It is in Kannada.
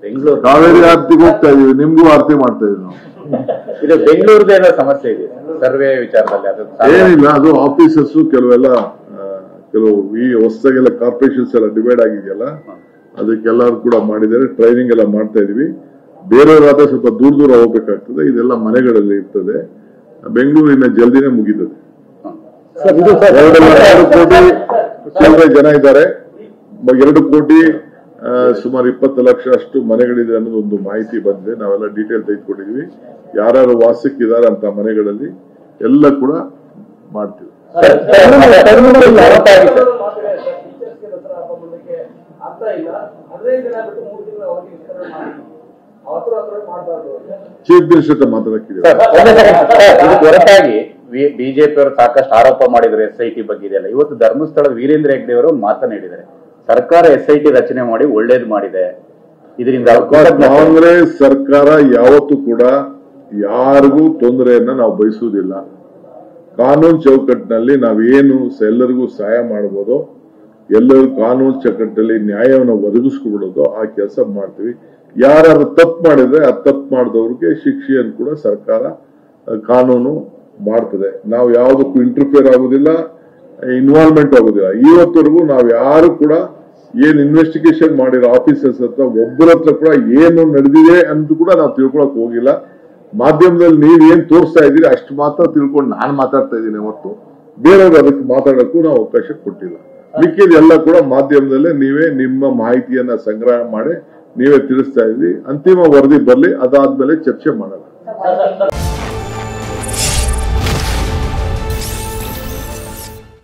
ಬೆಂಗಳೂರು ಕಾವೇರಿ ಆರತಿಗೆ ಹೋಗ್ತಾ ಇದೀವಿ, ನಿಮ್ಗೂ ಆರತಿ ಮಾಡ್ತಾ ಇದೀವಿ ನಾವು. ಇದು ಬೆಂಗಳೂರದ ಏನೋ ಸಮಸ್ಯೆ ಇದೆ ಸರ್ವೆ ವಿಚಾರದಲ್ಲಿ? ಅದು ಏನಿಲ್ಲ, ಅದು ಆಫೀಸರ್ಸ್ ಕೆಲವು ಈ ಹೊಸದಾಗೆಲ್ಲ ಕಾರ್ಪೊರೇಷನ್ಸ್ ಎಲ್ಲ ಡಿವೈಡ್ ಆಗಿದೆಯಲ್ಲ, ಅದಕ್ಕೆಲ್ಲರೂ ಕೂಡ ಮಾಡಿದ್ದಾರೆ. ಟ್ರೈನಿಂಗ್ ಎಲ್ಲ ಮಾಡ್ತಾ ಇದೀವಿ. ಬೇರೆಯವರಾದ್ರೆ ಸ್ವಲ್ಪ ದೂರ ಹೋಗ್ಬೇಕಾಗ್ತದೆ. ಇದೆಲ್ಲ ಮನೆಗಳಲ್ಲಿ ಇರ್ತದೆ. ಬೆಂಗಳೂರಿನ ಜಲ್ದಿನೇ ಮುಗಿತದೆ. 2 ಕೋಟಿ ಚಿಲ್ಲರೆ ಜನ ಇದ್ದಾರೆ. 2 ಕೋಟಿ ಸುಮಾರು 20 ಲಕ್ಷ ಅಷ್ಟು ಮನೆಗಳಿದೆ ಅನ್ನೋದು ಒಂದು ಮಾಹಿತಿ ಬಂದಿದೆ. ನಾವೆಲ್ಲ ಡೀಟೇಲ್ ತೆಗೆದುಕೊಂಡಿದ್ವಿ. ಯಾರು ವಾಸಕ್ಕಿದ್ದಾರೆ ಅಂತ ಮನೆಗಳಲ್ಲಿ ಎಲ್ಲ ಕೂಡ ಮಾಡ್ತೀವಿ. ಚೀಫ್ ಮಿನಿಸ್ಟರ್ ಮಾತಾಡಕ್ಕಿದೆ. ಹೊರತಾಗಿ ಬಿಜೆಪಿ ಅವರು ಸಾಕಷ್ಟು ಆರೋಪ ಮಾಡಿದ್ರು SIT ಬಗ್ಗೆ. ಇದೆಲ್ಲ ಇವತ್ತು ಧರ್ಮಸ್ಥಳದ ವೀರೇಂದ್ರ ಹೆಗ್ಡೆ ಅವರು ಮಾತನಾಡಿದ್ದಾರೆ. ಸರ್ಕಾರ SIT ರಚನೆ ಮಾಡಿ ಒಳ್ಳೇದು ಮಾಡಿದೆ. ಇದರಿಂದ ಕಾಂಗ್ರೆಸ್ ಸರ್ಕಾರ ಯಾವತ್ತೂ ಕೂಡ ಯಾರಿಗೂ ತೊಂದರೆಯನ್ನ ನಾವು ಬಯಸುವುದಿಲ್ಲ. ಕಾನೂನು ಚೌಕಟ್ಟಿನಲ್ಲಿ ನಾವೇನು ಎಲ್ಲರಿಗೂ ಸಹಾಯ ಮಾಡಬಹುದು, ಎಲ್ಲರಿಗೂ ಕಾನೂನು ಚೌಕಟ್ಟಲ್ಲಿ ನ್ಯಾಯವನ್ನು ಒದಗಿಸ್ಕೊಬಿಡೋದು ಆ ಕೆಲಸ ಮಾಡ್ತೀವಿ. ಯಾರು ತಪ್ಪು ಮಾಡಿದ್ರೆ ಆ ತಪ್ಪು ಮಾಡಿದವ್ರಿಗೆ ಶಿಕ್ಷೆಯನ್ನು ಕೂಡ ಸರ್ಕಾರ ಕಾನೂನು ಮಾಡ್ತದೆ. ನಾವು ಯಾವುದಕ್ಕೂ ಇಂಟರ್ಫಿಯರ್ ಆಗುದಿಲ್ಲ, ಇನ್ವಾಲ್ವ್ಮೆಂಟ್ ಆಗುದಿಲ್ಲ. ಇವತ್ತವರೆಗೂ ನಾವು ಯಾರು ಕೂಡ ಏನ್ ಇನ್ವೆಸ್ಟಿಗೇಷನ್ ಮಾಡಿರೋ ಆಫೀಸರ್ಸ್ ಹತ್ರ ಒಬ್ಬರ ಹತ್ರ ಕೂಡ ಏನು ನಡೆದಿದೆ ಅಂತ ಕೂಡ ನಾವು ತಿಳ್ಕೊಳಕ್ ಹೋಗಿಲ್ಲ. ಮಾಧ್ಯಮದಲ್ಲಿ ನೀವ್ ಏನ್ ತೋರಿಸ್ತಾ ಇದ್ದೀರಿ ಅಷ್ಟು ಮಾತ್ರ ತಿಳ್ಕೊಂಡು ನಾನು ಮಾತಾಡ್ತಾ ಇದ್ದೀನಿ ಹೊರತು ಬೇರೆಯವ್ರು ಅದಕ್ಕೆ ಮಾತಾಡಕ್ಕೂ ನಾವು ಅವಕಾಶ ಕೊಟ್ಟಿಲ್ಲ. ಮಿಕ್ಕಿದೆಲ್ಲ ಕೂಡ ಮಾಧ್ಯಮದಲ್ಲೇ ನೀವೇ ನಿಮ್ಮ ಮಾಹಿತಿಯನ್ನ ಸಂಗ್ರಹ ಮಾಡಿ ನೀವೇ ತಿಳಿಸ್ತಾ ಇದ್ರಿ. ಅಂತಿಮ ವರದಿ ಬರಲಿ, ಅದಾದ್ಮೇಲೆ ಚರ್ಚೆ ಮಾಡೋಣ.